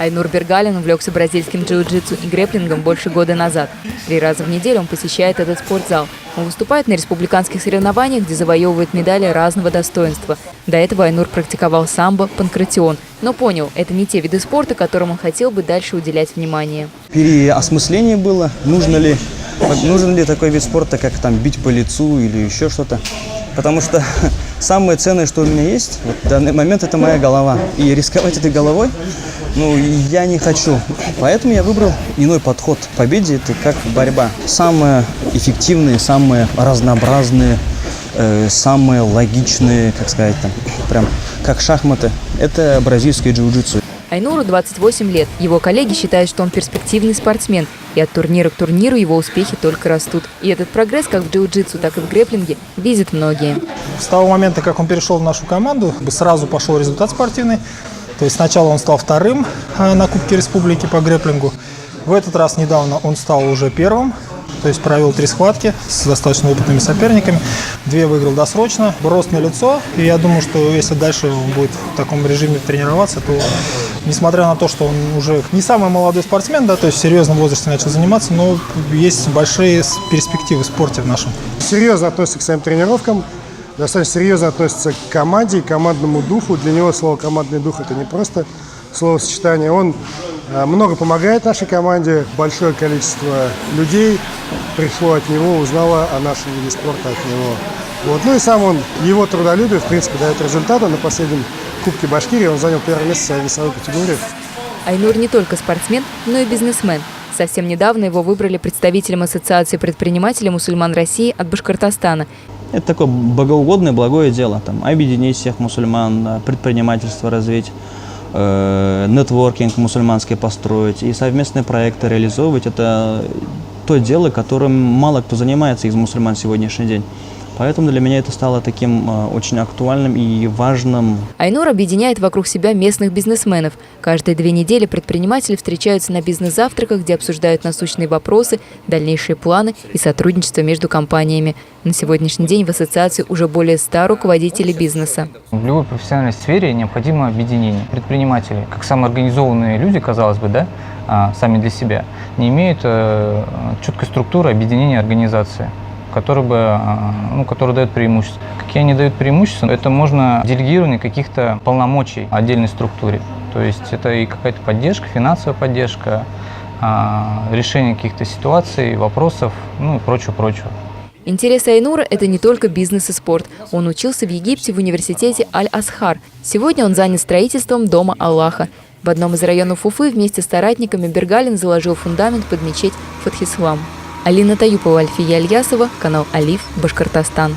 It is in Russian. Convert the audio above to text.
Айнур Бергалин увлекся бразильским джиу-джитсу и грэпплингом больше года назад. 3 раза в неделю он посещает этот спортзал. Он выступает на республиканских соревнованиях, где завоевывает медали разного достоинства. До этого Айнур практиковал самбо, панкратион, но понял, это не те виды спорта, которым он хотел бы дальше уделять внимание. Переосмысление было, нужен ли такой вид спорта, как там бить по лицу или еще что-то. Потому что самое ценное, что у меня есть в данный момент, это моя голова. И рисковать этой головой, я не хочу. Поэтому я выбрал иной подход к победе, это как борьба. Самые эффективные, самые разнообразные, самые логичные, прям как шахматы, это бразильское джиу-джитсу. Айнуру 28 лет. Его коллеги считают, что он перспективный спортсмен. И от турнира к турниру его успехи только растут. И этот прогресс как в джиу-джитсу, так и в грэпплинге видят многие. С того момента, как он перешел в нашу команду, сразу пошел результат спортивный. То есть сначала он стал вторым на Кубке Республики по грэпплингу. В этот раз недавно он стал уже первым. То есть провел 3 схватки с достаточно опытными соперниками. 2 выиграл досрочно. Рост на лицо. И я думаю, что если дальше он будет в таком режиме тренироваться, то, несмотря на то, что он уже не самый молодой спортсмен, то есть в серьезном возрасте начал заниматься, но есть большие перспективы в спорте в нашем. Серьезно относится к своим тренировкам, достаточно серьезно относится к команде и командному духу. Для него слово «командный дух» – это не просто словосочетание. Он много помогает нашей команде, большое количество людей пришло от него, узнало о нашем виде спорта от него. И сам он, его трудолюбие, в принципе, дает результаты. На последнем Кубке Башкирии он занял 1-е место в своей весовой категории. Айнур не только спортсмен, но и бизнесмен. Совсем недавно его выбрали представителем Ассоциации предпринимателей мусульман России от Башкортостана. Это такое богоугодное, благое дело. Объединить всех мусульман, предпринимательство развить, нетворкинг мусульманский построить и совместные проекты реализовывать. Это то дело, которым мало кто занимается из мусульман в сегодняшний день. Поэтому для меня это стало таким очень актуальным и важным. Айнур объединяет вокруг себя местных бизнесменов. Каждые 2 недели предприниматели встречаются на бизнес-завтраках, где обсуждают насущные вопросы, дальнейшие планы и сотрудничество между компаниями. На сегодняшний день в ассоциации уже более 100 руководителей бизнеса. В любой профессиональной сфере необходимо объединение. Предприниматели, как самоорганизованные люди, казалось бы, сами для себя, не имеют четкой структуры объединения организации, который дает преимущество. Какие они дают преимущества? Это можно делегирование каких-то полномочий отдельной структуре. То есть это и какая-то поддержка, финансовая поддержка, решение каких-то ситуаций, вопросов, и прочего. Интерес Айнура – это не только бизнес и спорт. Он учился в Египте в университете Аль-Асхар. Сегодня он занят строительством Дома Аллаха. В одном из районов Уфы вместе с соратниками Бергалин заложил фундамент под мечеть Фатхислам. Алина Таюпова, Альфия Альясова, канал Алиф, Башкортостан.